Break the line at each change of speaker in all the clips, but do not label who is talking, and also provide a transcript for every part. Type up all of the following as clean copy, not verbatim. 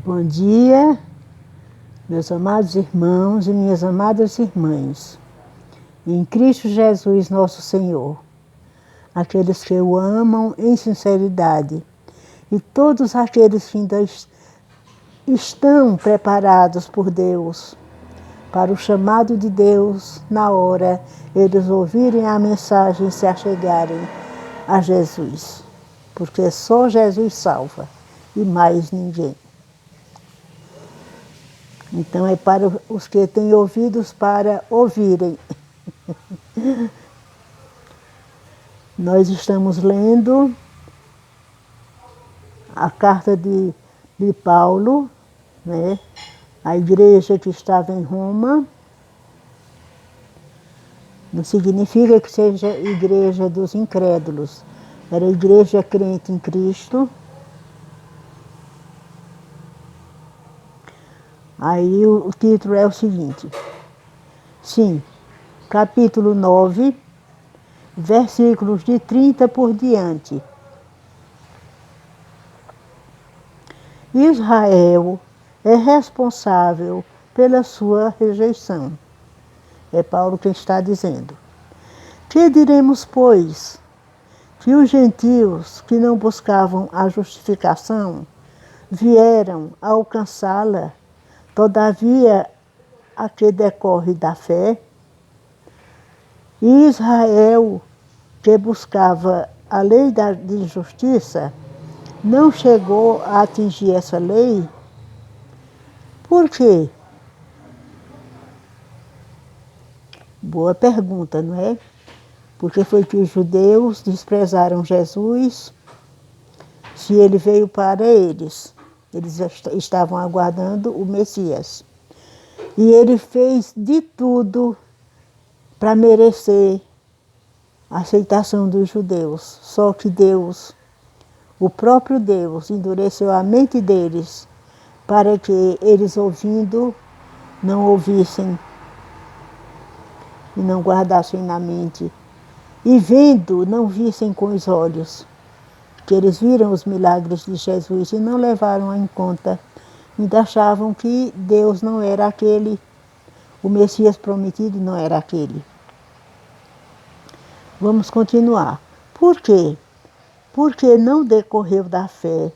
Bom dia, meus amados irmãos e minhas amadas irmãs, em Cristo Jesus nosso Senhor, aqueles que o amam em sinceridade e todos aqueles que ainda estão preparados por Deus para o chamado de Deus na hora eles ouvirem a mensagem e se achegarem a Jesus, porque só Jesus salva e mais ninguém. Então é para os que têm ouvidos para ouvirem. Nós estamos lendo a carta de Paulo, né? A igreja que estava em Roma. Não significa que seja a igreja dos incrédulos. Era a igreja crente em Cristo. Aí o título é o seguinte. Sim, capítulo 9, versículos de 30 por diante. Israel é responsável pela sua rejeição. É Paulo quem está dizendo. Que diremos, pois? Que os gentios que não buscavam a justificação vieram a alcançá-la, todavia a que decorre da fé? E Israel, que buscava a lei de justiça, não chegou a atingir essa lei? Por quê? Boa pergunta, não é? Porque foi que os judeus desprezaram Jesus, se ele veio para eles. Eles estavam aguardando o Messias. E ele fez de tudo para merecer a aceitação dos judeus. Só que Deus, o próprio Deus, endureceu a mente deles para que eles ouvindo não ouvissem e não guardassem na mente. E vendo, não vissem com os olhos. Que eles viram os milagres de Jesus e não levaram em conta. Ainda achavam que Deus não era aquele, o Messias prometido não era aquele. Vamos continuar. Por quê? Porque não decorreu da fé,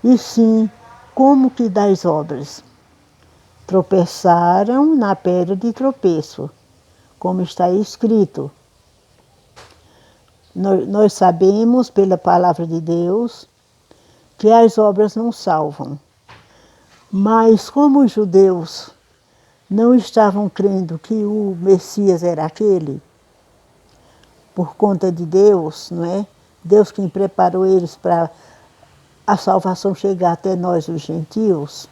e sim como que das obras. Tropeçaram na pedra de tropeço, como está escrito. Nós sabemos, pela palavra de Deus, que as obras não salvam. Mas como os judeus não estavam crendo que o Messias era aquele, por conta de Deus, não é? Deus quem preparou eles para a salvação chegar até nós, os gentios,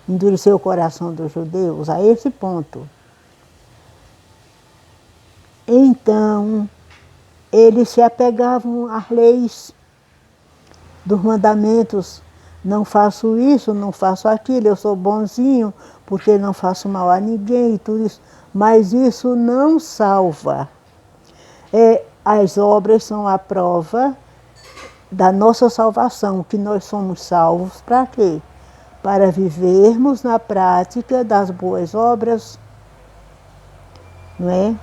endureceu o coração dos judeus a esse ponto. Então, eles se apegavam às leis dos mandamentos. Não faço isso, não faço aquilo, eu sou bonzinho, porque não faço mal a ninguém e tudo isso. Mas isso não salva. As obras são a prova da nossa salvação, que nós somos salvos para quê? Para vivermos na prática das boas obras, não é?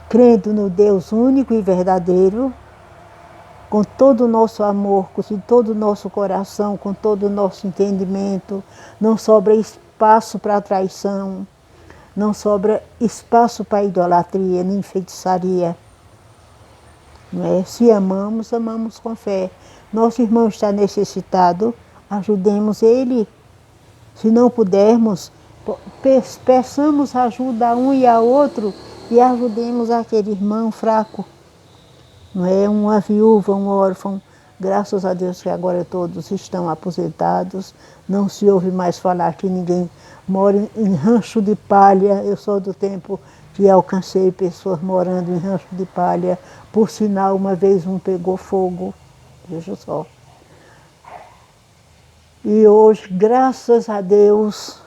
Crendo no Deus único e verdadeiro, com todo o nosso amor, com todo o nosso coração, com todo o nosso entendimento. Não sobra espaço para traição, não sobra espaço para idolatria, nem feitiçaria. Não é? Se amamos, amamos com fé. Nosso irmão está necessitado, ajudemos ele. Se não pudermos, peçamos ajuda a um e a outro e ajudemos aquele irmão fraco. Não é? Uma viúva, um órfão. Graças a Deus que agora todos estão aposentados. Não se ouve mais falar que ninguém mora em rancho de palha. Eu sou do tempo que alcancei pessoas morando em rancho de palha. Por sinal, uma vez um pegou fogo. Veja só. E hoje, graças a Deus,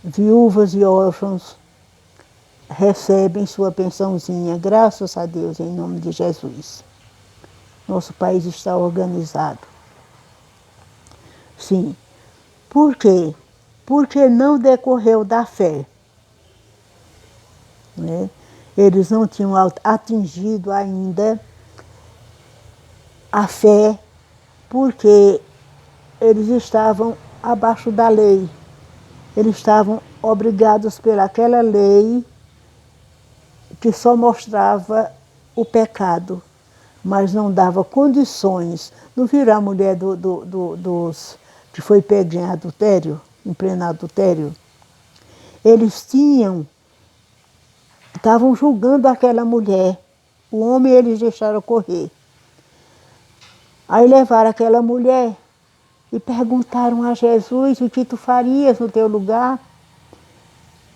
viúvas e órfãos recebem sua pensãozinha, graças a Deus, em nome de Jesus. Nosso país está organizado. Sim, Por quê? Porque não decorreu da fé. Né? Eles não tinham atingido ainda a fé, porque eles estavam abaixo da lei. Eles estavam obrigados pelaquela lei que só mostrava o pecado, mas não dava condições. Não viram a mulher dos que foi pega em adultério, em pleno adultério? Eles estavam julgando aquela mulher. O homem eles deixaram correr. Aí levaram aquela mulher e perguntaram a Jesus: o que tu farias no teu lugar?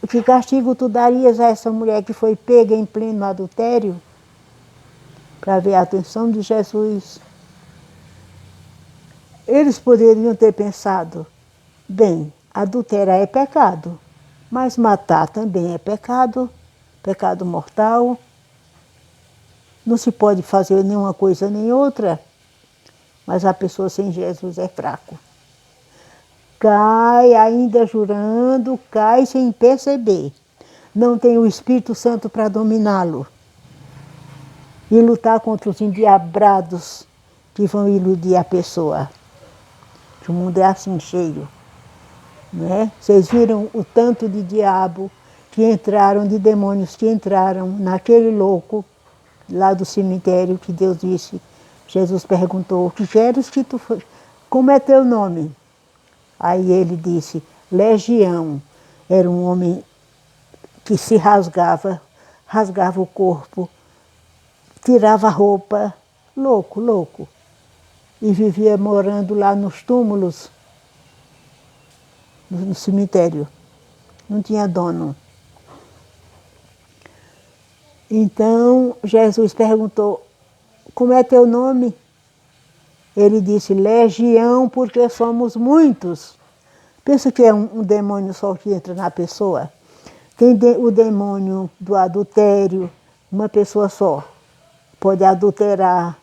Que castigo tu darias a essa mulher que foi pega em pleno adultério? Para ver a atenção de Jesus. Eles poderiam ter pensado: bem, adulterar é pecado, mas matar também é pecado, pecado mortal. Não se pode fazer nenhuma coisa nem outra, mas a pessoa sem Jesus é fraco. Cai ainda jurando, cai sem perceber. Não tem o Espírito Santo para dominá-lo e lutar contra os endiabrados que vão iludir a pessoa. O mundo é assim cheio. Né? Vocês viram o tanto de diabo que entraram, de demônios que entraram naquele louco lá do cemitério, que Deus disse. Jesus perguntou: o que queres que tu... Como é teu nome? Aí ele disse: Legião. Era um homem que se rasgava o corpo, tirava a roupa, louco, louco. E vivia morando lá nos túmulos, no cemitério. Não tinha dono. Então Jesus perguntou: como é teu nome? Ele disse: Legião, porque somos muitos. Pensa que é um demônio só que entra na pessoa? Tem o demônio do adultério, uma pessoa só. Pode adulterar,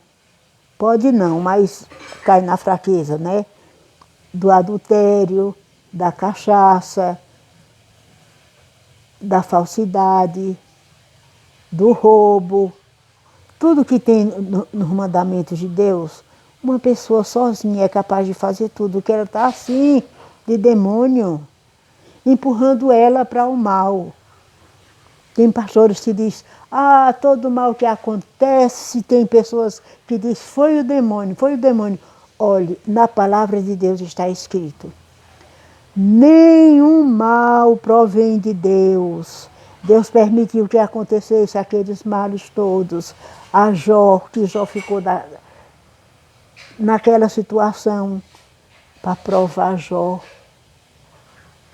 pode não, mas cai na fraqueza, né? Do adultério, da cachaça, da falsidade, do roubo. Tudo que tem nos mandamentos de Deus, uma pessoa sozinha é capaz de fazer tudo, que ela está assim, de demônio, empurrando ela para o mal. Tem pastores que dizem: ah, todo mal que acontece, tem pessoas que dizem: foi o demônio, foi o demônio. Olhe, na palavra de Deus está escrito: nenhum mal provém de Deus. Deus permitiu que acontecesse aqueles males todos. A Jó, que Jó ficou naquela situação para provar Jó.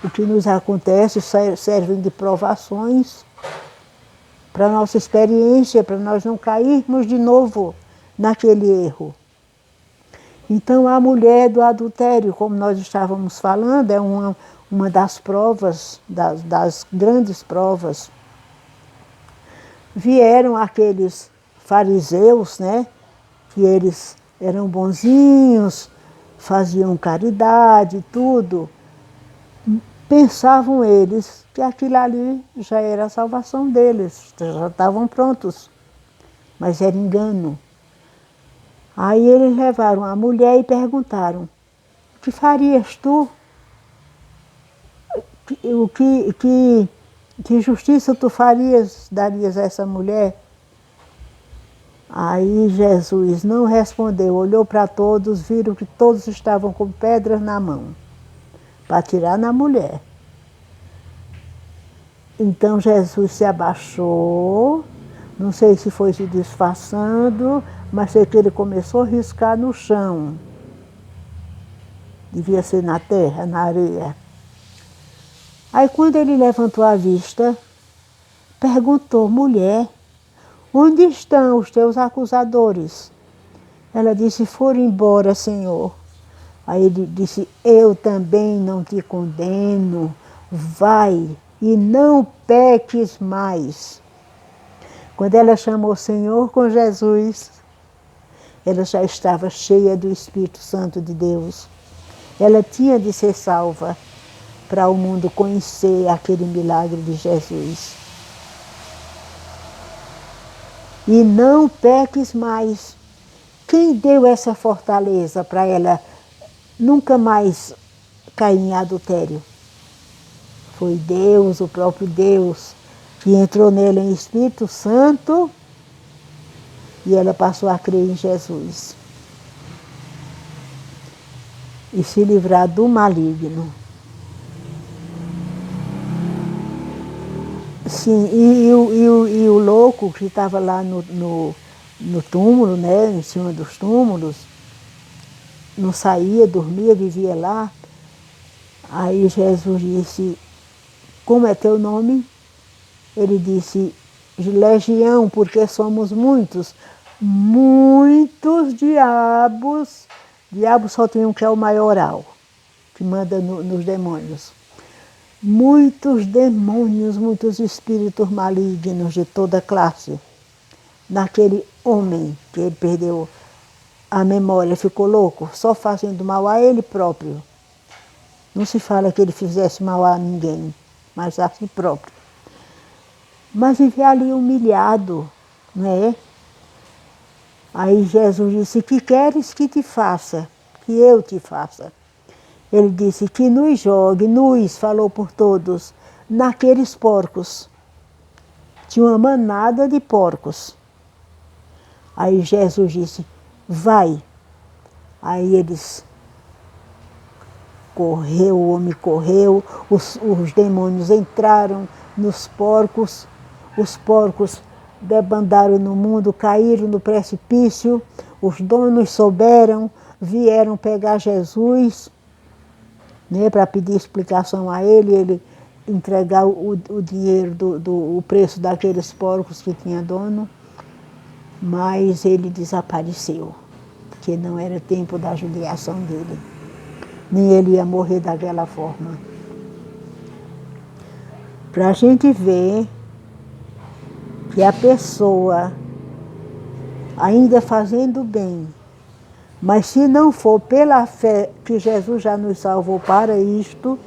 O que nos acontece servem de provações para nossa experiência, para nós não cairmos de novo naquele erro. Então a mulher do adultério, como nós estávamos falando, é uma das provas, das grandes provas. Vieram aqueles fariseus, né, que eles eram bonzinhos, faziam caridade, tudo. Pensavam eles que aquilo ali já era a salvação deles, já estavam prontos, mas era engano. Aí eles levaram a mulher e perguntaram: o que farias tu? Que justiça tu darias a essa mulher? Aí Jesus não respondeu, olhou para todos, viram que todos estavam com pedras na mão para atirar na mulher. Então Jesus se abaixou, não sei se foi se disfarçando, mas sei que ele começou a riscar no chão. Devia ser na terra, na areia. Aí quando ele levantou a vista, perguntou: mulher, onde estão os teus acusadores? Ela disse: foram embora, Senhor. Aí ele disse: eu também não te condeno, vai e não peques mais. Quando ela chamou o Senhor com Jesus, ela já estava cheia do Espírito Santo de Deus. Ela tinha de ser salva para o mundo conhecer aquele milagre de Jesus. E não peques mais. Quem deu essa fortaleza para ela nunca mais cair em adultério? Foi Deus, o próprio Deus, que entrou nela em Espírito Santo e ela passou a crer em Jesus. E se livrar do maligno. Sim, e o louco que estava lá no túmulo, né, em cima dos túmulos, não saía, dormia, vivia lá. Aí Jesus disse, como é teu nome? Ele disse, legião, porque somos muitos. Muitos diabos. Diabo só tem um que é o maioral, que manda nos demônios. Muitos demônios, muitos espíritos malignos de toda classe. Naquele homem que ele perdeu a memória, ficou louco, só fazendo mal a ele próprio. Não se fala que ele fizesse mal a ninguém, mas a si próprio. Mas vivia ali humilhado, não é? Aí Jesus disse, que queres que te faça? Que eu te faça. Ele disse que nos jogue, falou por todos, naqueles porcos. Tinha uma manada de porcos. Aí Jesus disse, vai. Aí eles correu, o homem correu, os demônios entraram nos porcos, os porcos debandaram no mundo, caíram no precipício, os donos souberam, vieram pegar Jesus, né, para pedir explicação a ele entregar o dinheiro o preço daqueles porcos que tinha dono, mas ele desapareceu, porque não era tempo da judiação dele, nem ele ia morrer daquela forma. Para a gente ver que a pessoa, ainda fazendo bem, mas se não for pela fé que Jesus já nos salvou para isto,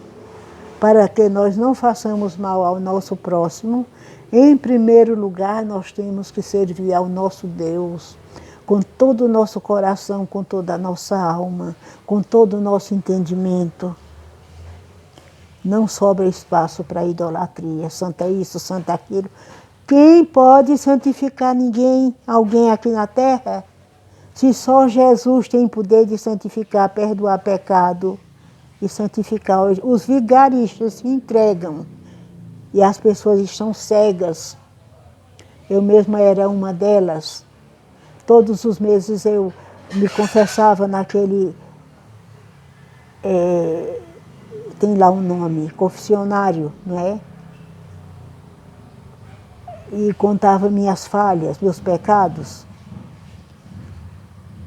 para que nós não façamos mal ao nosso próximo, em primeiro lugar nós temos que servir ao nosso Deus, com todo o nosso coração, com toda a nossa alma, com todo o nosso entendimento. Não sobra espaço para idolatria, santa isso, santa aquilo. Quem pode santificar alguém aqui na terra? Se só Jesus tem poder de santificar, perdoar pecado e santificar. Os vigaristas se entregam e as pessoas estão cegas. Eu mesma era uma delas. Todos os meses eu me confessava naquele... tem lá um nome, confessionário, não é? E contava minhas falhas, meus pecados.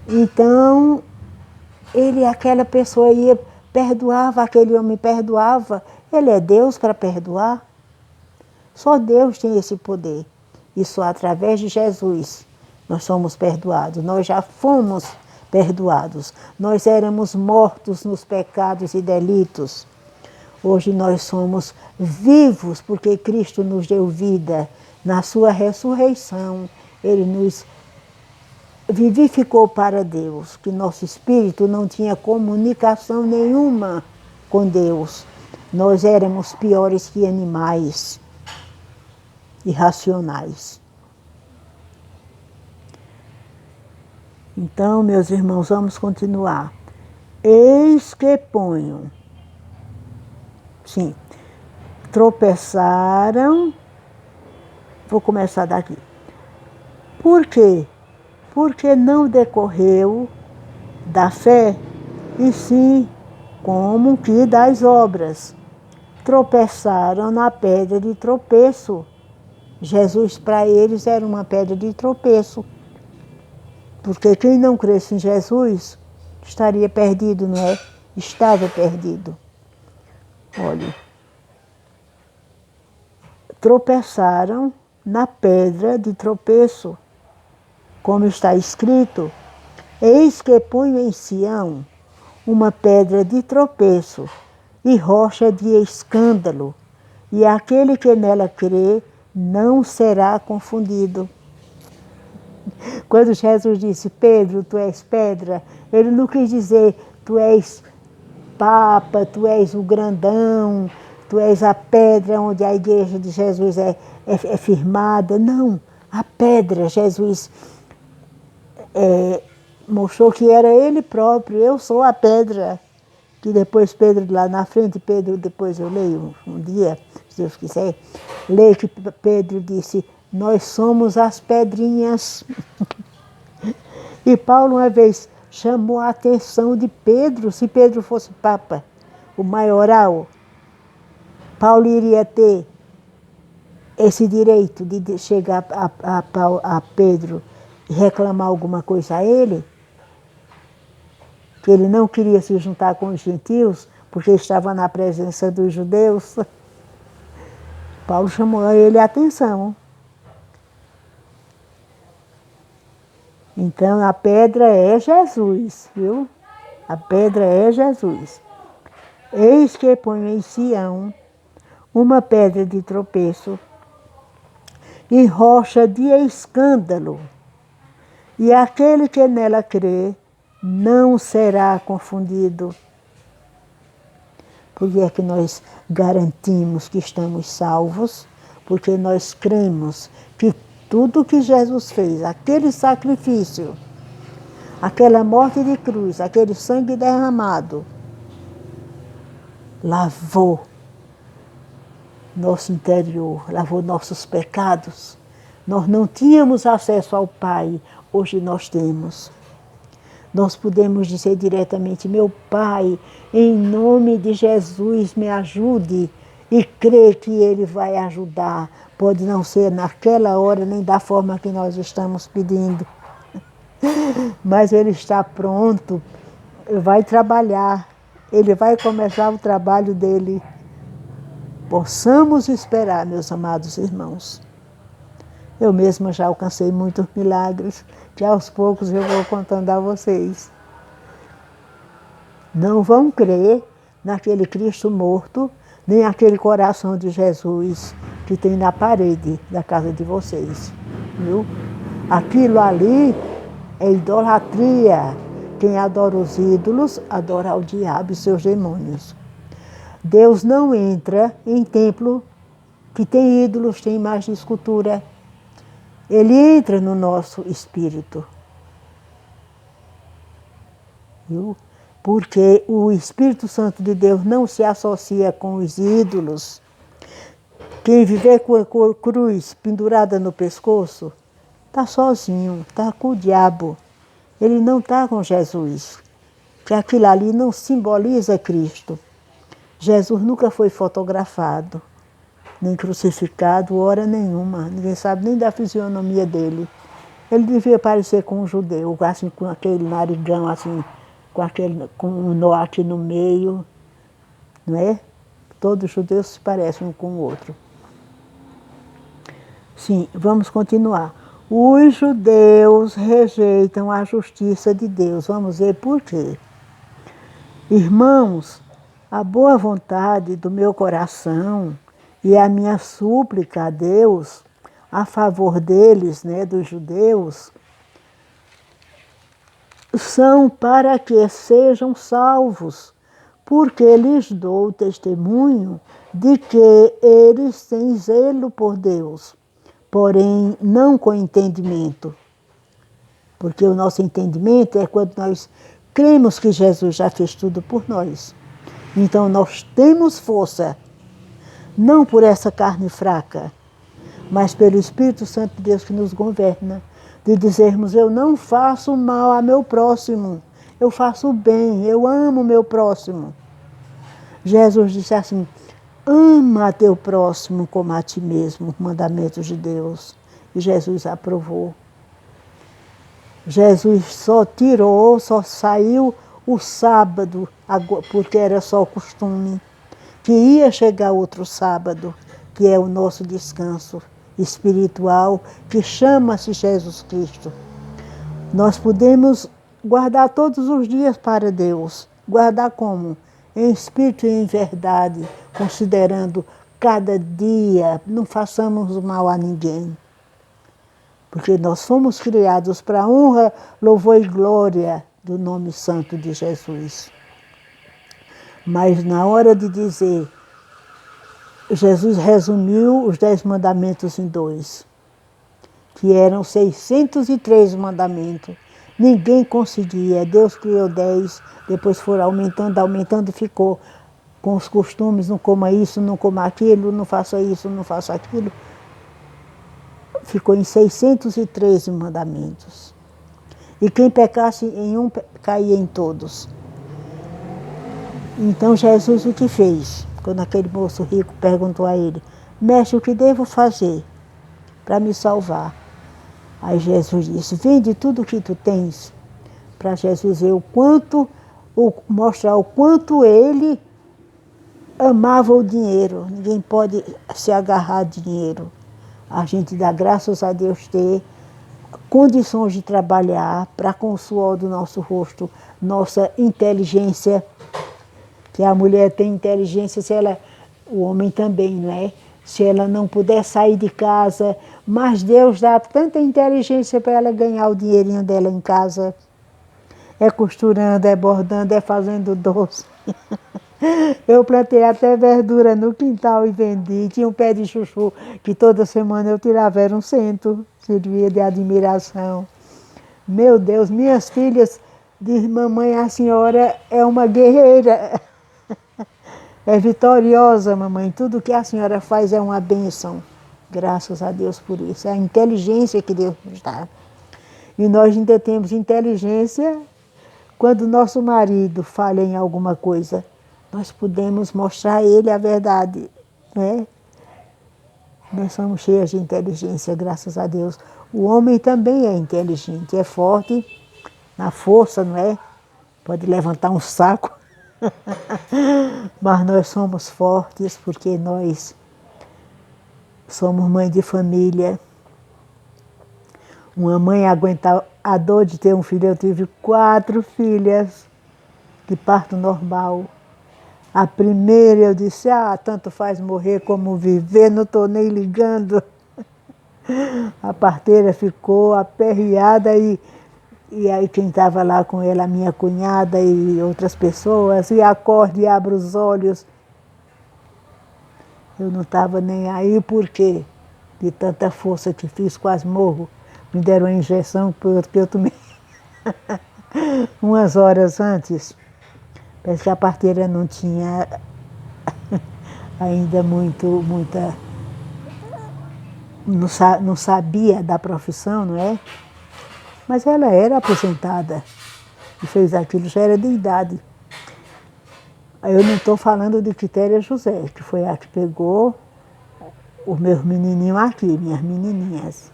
Então, aquela pessoa ia, perdoava, aquele homem perdoava. Ele é Deus para perdoar? Só Deus tem esse poder. E só através de Jesus nós somos perdoados. Nós já fomos perdoados. Nós éramos mortos nos pecados e delitos. Hoje nós somos vivos porque Cristo nos deu vida. Na sua ressurreição, Ele nos vivificou para Deus, que nosso espírito não tinha comunicação nenhuma com Deus. Nós éramos piores que animais irracionais. Então, meus irmãos, vamos continuar. Eis que ponho. Sim. Tropeçaram. Vou começar daqui. Por quê? Porque não decorreu da fé, e sim como que das obras. Tropeçaram na pedra de tropeço. Jesus para eles era uma pedra de tropeço. Porque quem não cresce em Jesus estaria perdido, não é? Estava perdido. Olha. Tropeçaram na pedra de tropeço. Como está escrito, eis que ponho em Sião uma pedra de tropeço e rocha de escândalo, e aquele que nela crê não será confundido. Quando Jesus disse, Pedro, tu és pedra, ele não quis dizer, tu és Papa, tu és o grandão, tu és a pedra onde a igreja de Jesus é firmada. Não, a pedra, Jesus mostrou que era ele próprio, eu sou a pedra. Que depois Pedro, lá na frente, Pedro, depois eu leio um dia, se Deus quiser, leio que Pedro disse, nós somos as pedrinhas. E Paulo uma vez chamou a atenção de Pedro, se Pedro fosse Papa, o maioral, Paulo iria ter esse direito de chegar a Pedro e reclamar alguma coisa a ele, que ele não queria se juntar com os gentios, porque estava na presença dos judeus. Paulo chamou a ele a atenção. Então a pedra é Jesus, viu? A pedra é Jesus. Eis que ponho em Sião uma pedra de tropeço e rocha de escândalo, e aquele que nela crê não será confundido. Porque é que nós garantimos que estamos salvos? Porque nós cremos que tudo que Jesus fez, aquele sacrifício, aquela morte de cruz, aquele sangue derramado, lavou nosso interior, lavou nossos pecados. Nós não tínhamos acesso ao Pai, hoje nós temos. Nós podemos dizer diretamente, meu Pai, em nome de Jesus, me ajude, e crer que Ele vai ajudar. Pode não ser naquela hora, nem da forma que nós estamos pedindo, mas Ele está pronto, vai trabalhar, Ele vai começar o trabalho dele. Possamos esperar, meus amados irmãos. Eu mesma já alcancei muitos milagres, que aos poucos eu vou contando a vocês. Não vão crer naquele Cristo morto, nem aquele coração de Jesus que tem na parede da casa de vocês. Viu? Aquilo ali é idolatria. Quem adora os ídolos, adora o diabo e seus demônios. Deus não entra em templo que tem ídolos, tem imagem de escultura. Ele entra no nosso espírito. Viu? Porque o Espírito Santo de Deus não se associa com os ídolos. Quem viver com a cruz pendurada no pescoço, está sozinho, está com o diabo. Ele não está com Jesus. Que aquilo ali não simboliza Cristo. Jesus nunca foi fotografado, nem crucificado, hora nenhuma. Ninguém sabe nem da fisionomia dele. Ele devia parecer com um judeu, assim, com aquele narigão, assim, com um nó aqui no meio, não é? Todos os judeus se parecem um com o outro. Sim, vamos continuar. Os judeus rejeitam a justiça de Deus. Vamos ver por quê. Irmãos, a boa vontade do meu coração e a minha súplica a Deus, a favor deles, né, dos judeus, são para que sejam salvos, porque lhes dou testemunho de que eles têm zelo por Deus, porém não com entendimento. Porque o nosso entendimento é quando nós cremos que Jesus já fez tudo por nós. Então nós temos força, não por essa carne fraca, mas pelo Espírito Santo de Deus que nos governa, de dizermos, eu não faço mal a meu próximo, eu faço o bem, eu amo o meu próximo. Jesus disse assim, ama teu próximo como a ti mesmo, mandamentos de Deus. E Jesus aprovou. Jesus só saiu o sábado, porque era só o costume, que ia chegar outro sábado, que é o nosso descanso espiritual, que chama-se Jesus Cristo. Nós podemos guardar todos os dias para Deus, Guardar como? Em espírito e em verdade, considerando cada dia, não façamos mal a ninguém. Porque nós fomos criados para a honra, louvor e glória do nome santo de Jesus. Mas na hora de dizer, Jesus resumiu os 10 mandamentos em 2, que eram 603 mandamentos. Ninguém conseguia, Deus criou 10, depois foram aumentando, aumentando e ficou com os costumes, não coma isso, não coma aquilo, não faça isso, não faça aquilo. Ficou em 613 mandamentos. E quem pecasse em um, caía em todos. Então Jesus o que fez? Quando aquele moço rico perguntou a ele, mestre, o que devo fazer para me salvar? Aí Jesus disse, vende tudo o que tu tens, para Jesus ver mostrar o quanto ele amava o dinheiro. Ninguém pode se agarrar a dinheiro. A gente dá graças a Deus ter condições de trabalhar para com o suor do nosso rosto, nossa inteligência, que a mulher tem inteligência, o homem também, não é? Se ela não puder sair de casa, mas Deus dá tanta inteligência para ela ganhar o dinheirinho dela em casa. É costurando, é bordando, é fazendo doce. Eu plantei até verdura no quintal e vendi. Tinha um pé de chuchu que toda semana eu tirava, era 100, servia de admiração. Meu Deus, minhas filhas diz, mamãe, a senhora é uma guerreira. É vitoriosa, mamãe. Tudo que a senhora faz é uma bênção. Graças a Deus por isso. É a inteligência que Deus nos dá. E nós ainda temos inteligência quando nosso marido falha em alguma coisa. Nós podemos mostrar a ele a verdade, né? Nós somos cheios de inteligência, graças a Deus. O homem também é inteligente, é forte na força, não é? Pode levantar um saco. Mas nós somos fortes porque nós somos mãe de família. Uma mãe aguenta a dor de ter um filho. Eu tive 4 filhas de parto normal. A primeira eu disse, tanto faz morrer como viver, não estou nem ligando. A parteira ficou aperreada e aí quem estava lá com ela, a minha cunhada e outras pessoas, e acorde e abre os olhos. Eu não estava nem aí porque de tanta força que fiz, quase morro. Me deram a injeção que eu tomei umas horas antes. Parece que a parteira não tinha ainda muita... Não sabia da profissão, não é? Mas ela era aposentada e fez aquilo, já era de idade. Eu não estou falando de Quitéria José, que foi a que pegou os meus menininhos aqui, minhas menininhas.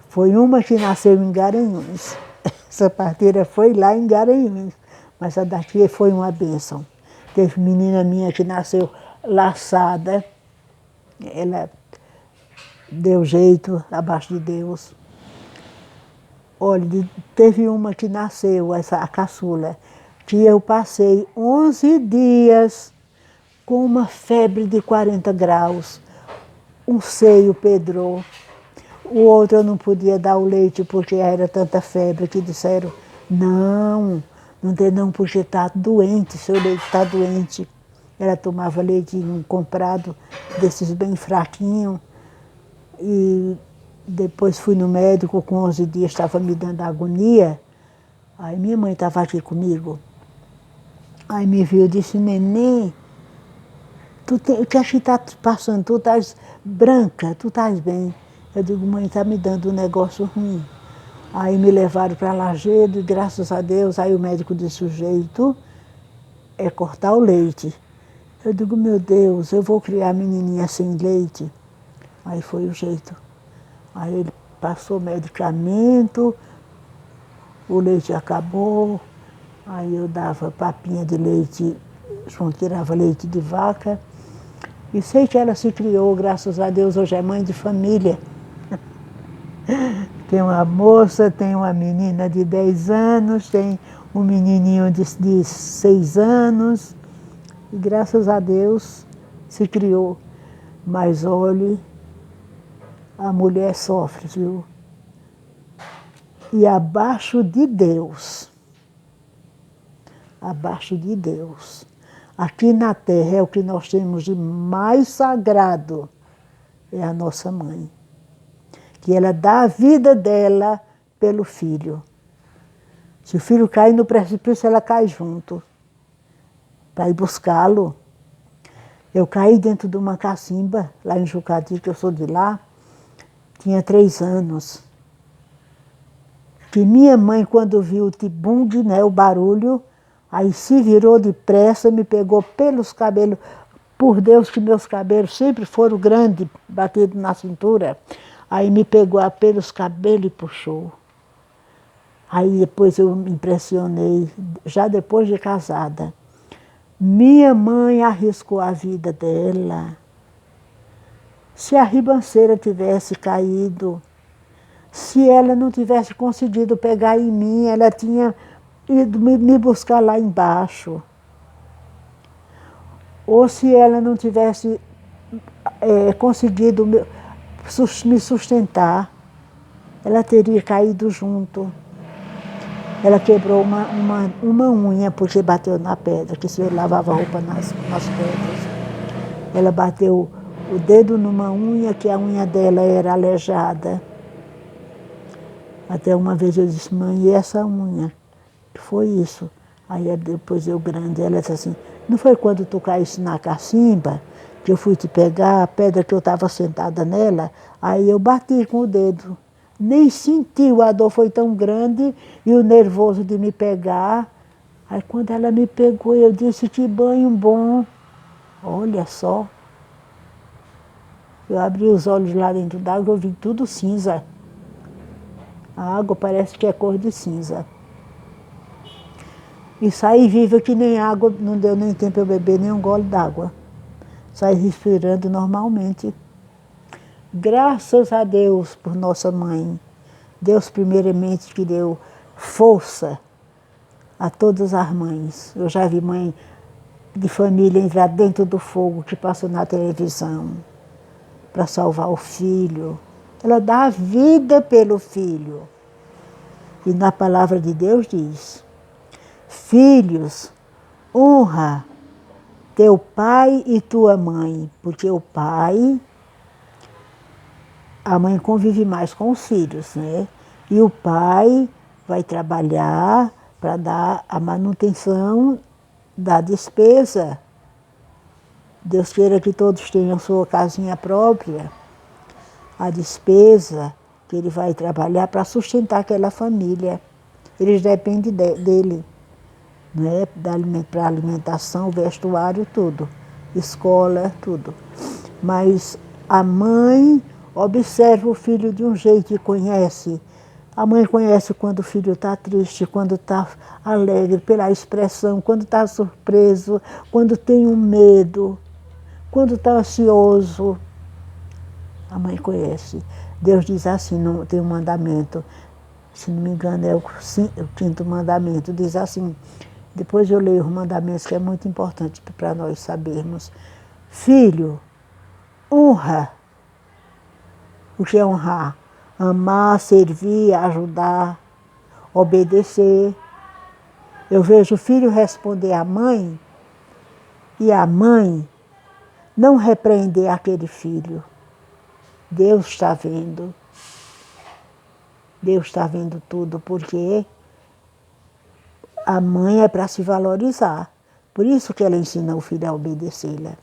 Foi uma que nasceu em Garanhuns. Essa parteira foi lá em Garanhuns, mas a daqui foi uma bênção. Teve menina minha que nasceu laçada, ela deu jeito abaixo de Deus. Olha, teve uma que nasceu, a caçula, que eu passei 11 dias com uma febre de 40 graus, um seio pedrou, o outro eu não podia dar o leite porque era tanta febre que disseram, não dê não porque está doente, seu leite está doente. Ela tomava leitinho comprado, desses bem fraquinhos, e depois fui no médico, com 11 dias estava me dando agonia. Aí minha mãe estava aqui comigo. Aí me viu e disse, neném, o que é que está passando? Tu estás branca, tu estás bem. Eu digo, mãe, está me dando um negócio ruim. Aí me levaram para Lajedo e graças a Deus, aí o médico disse, o jeito é cortar o leite. Eu digo, meu Deus, eu vou criar a menininha sem leite. Aí foi o jeito. Aí ele passou medicamento, o leite acabou, aí eu dava papinha de leite, João tirava leite de vaca. E sei que ela se criou, graças a Deus, hoje é mãe de família. Tem uma moça, tem uma menina de 10 anos, tem um menininho de 6 anos, e graças a Deus se criou. Mas olhe, a mulher sofre, viu? E abaixo de Deus, aqui na terra é o que nós temos de mais sagrado, é a nossa mãe. Que ela dá a vida dela pelo filho. Se o filho cair no precipício, ela cai junto, para ir buscá-lo. Eu caí dentro de uma cacimba, lá em Jucati, que eu sou de lá, tinha 3 anos. Que minha mãe, quando viu o tibungue, né, o barulho, aí se virou depressa, me pegou pelos cabelos. Por Deus que meus cabelos sempre foram grandes, batidos na cintura. Aí me pegou pelos cabelos e puxou. Aí depois eu me impressionei, já depois de casada. Minha mãe arriscou a vida dela. Se a ribanceira tivesse caído, se ela não tivesse conseguido pegar em mim, ela tinha ido me buscar lá embaixo. Ou se ela não tivesse conseguido me sustentar, ela teria caído junto. Ela quebrou uma unha porque bateu na pedra, que se lavava roupa nas pedras. Ela bateu o dedo numa unha, que a unha dela era aleijada. Até uma vez eu disse, mãe, e essa unha? Foi isso. Aí depois eu grande, ela disse assim, não foi quando tu caísse na cacimba, que eu fui te pegar, a pedra que eu estava sentada nela, aí eu bati com o dedo. Nem senti, a dor foi tão grande e o nervoso de me pegar. Aí quando ela me pegou, eu disse, que banho bom. Olha só. Eu abri os olhos lá dentro d'água, eu vi tudo cinza. A água parece que é cor de cinza. E saí viva que nem água, não deu nem tempo eu beber nem um gole d'água. Saí respirando normalmente. Graças a Deus por nossa mãe. Deus primeiramente que deu força a todas as mães. Eu já vi mãe de família entrar dentro do fogo que passou na televisão para salvar o filho. Ela dá a vida pelo filho. E na palavra de Deus diz, filhos, honra teu pai e tua mãe, porque o pai, a mãe convive mais com os filhos, né? E o pai vai trabalhar para dar a manutenção da despesa. Deus queira que todos tenham sua casinha própria. A despesa que ele vai trabalhar para sustentar aquela família. Eles dependem dele, né? Para alimentação, vestuário, tudo. Escola, tudo. Mas a mãe observa o filho de um jeito e conhece. A mãe conhece quando o filho está triste, quando está alegre, pela expressão, quando está surpreso, quando tem um medo, quando está ansioso. A mãe conhece. Deus diz assim, não, tem um mandamento, se não me engano é o 5º mandamento, diz assim, depois eu leio os mandamentos que é muito importante para nós sabermos. Filho, honra. O que é honrar? Amar, servir, ajudar, obedecer. Eu vejo o filho responder à mãe e a mãe não repreender aquele filho. Deus está vendo. Deus está vendo tudo, porque a mãe é para se valorizar. Por isso que ela ensina o filho a obedecê-la.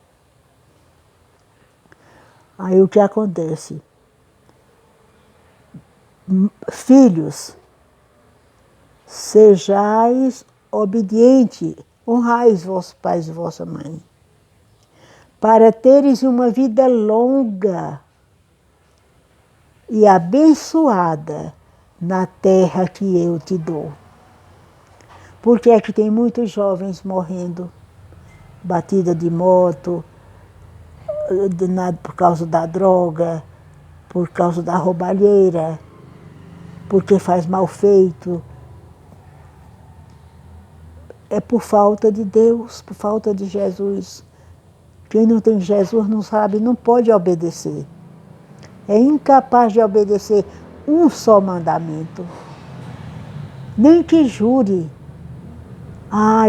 Aí o que acontece? Filhos, sejais obedientes, honrais vossos pais e vossa mãe, para teres uma vida longa e abençoada na terra que eu te dou. Porque é que tem muitos jovens morrendo, batida de moto, por causa da droga, por causa da roubalheira, porque faz mal feito. é por falta de Deus, por falta de Jesus. Quem não tem Jesus não sabe, não pode obedecer. É incapaz de obedecer um só mandamento. Nem que jure.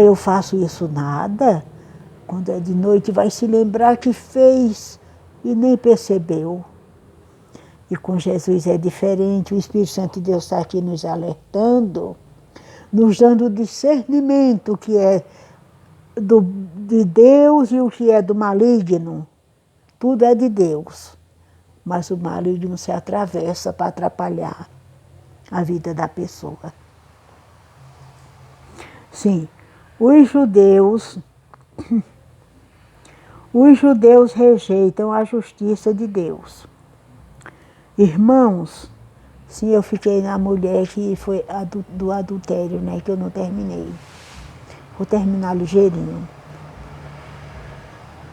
Eu faço isso nada. Quando é de noite vai se lembrar que fez e nem percebeu. E com Jesus é diferente, o Espírito Santo de Deus está aqui nos alertando, nos dando discernimento, o que é de Deus e o que é do maligno. Tudo é de Deus, mas o maligno se atravessa para atrapalhar a vida da pessoa. Sim, os judeus rejeitam a justiça de Deus. Irmãos, sim, eu fiquei na mulher que foi do adultério, né, que eu não terminei. Vou terminar ligeirinho.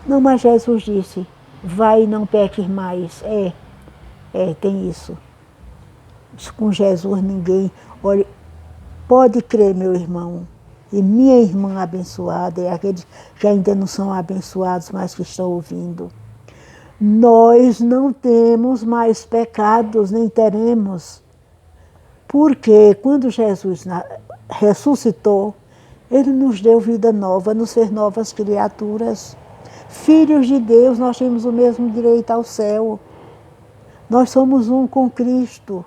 Não, mas Jesus disse, vai e não peques mais. Tem isso. Com Jesus ninguém... Olha, pode crer, meu irmão, e minha irmã abençoada, e aqueles que ainda não são abençoados, mas que estão ouvindo. Nós não temos mais pecados, nem teremos. Porque quando Jesus ressuscitou, Ele nos deu vida nova, nos fez novas criaturas. Filhos de Deus, nós temos o mesmo direito ao céu. Nós somos um com Cristo.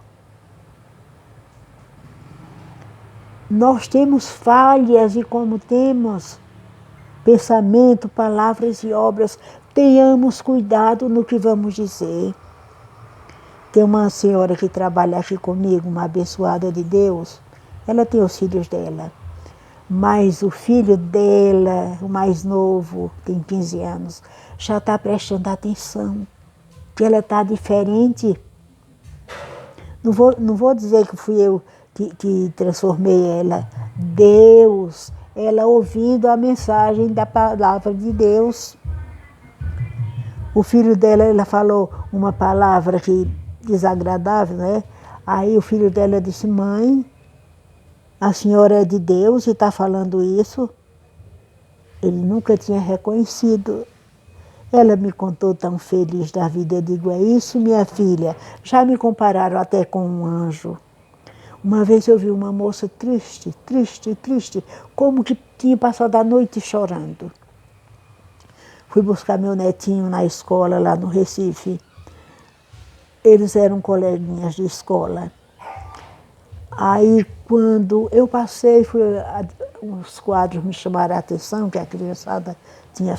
Nós temos falhas e como temos pensamento, palavras e obras, tenhamos cuidado no que vamos dizer. Tem uma senhora que trabalha aqui comigo, uma abençoada de Deus, ela tem os filhos dela, mas o filho dela, o mais novo, tem 15 anos, já está prestando atenção, que ela está diferente. Não vou dizer que fui eu que transformei ela. Deus, ela ouvindo a mensagem da palavra de Deus. O filho dela, ela falou uma palavra que desagradável, né? Aí o filho dela disse, mãe, a senhora é de Deus e está falando isso? Ele nunca tinha reconhecido. Ela me contou tão feliz da vida. Eu digo, é isso, minha filha. Já me compararam até com um anjo. Uma vez eu vi uma moça triste, como que tinha passado a noite chorando. Fui buscar meu netinho na escola, lá no Recife. Eles eram coleguinhas de escola. Aí, quando eu passei, os quadros me chamaram a atenção, que a criançada tinha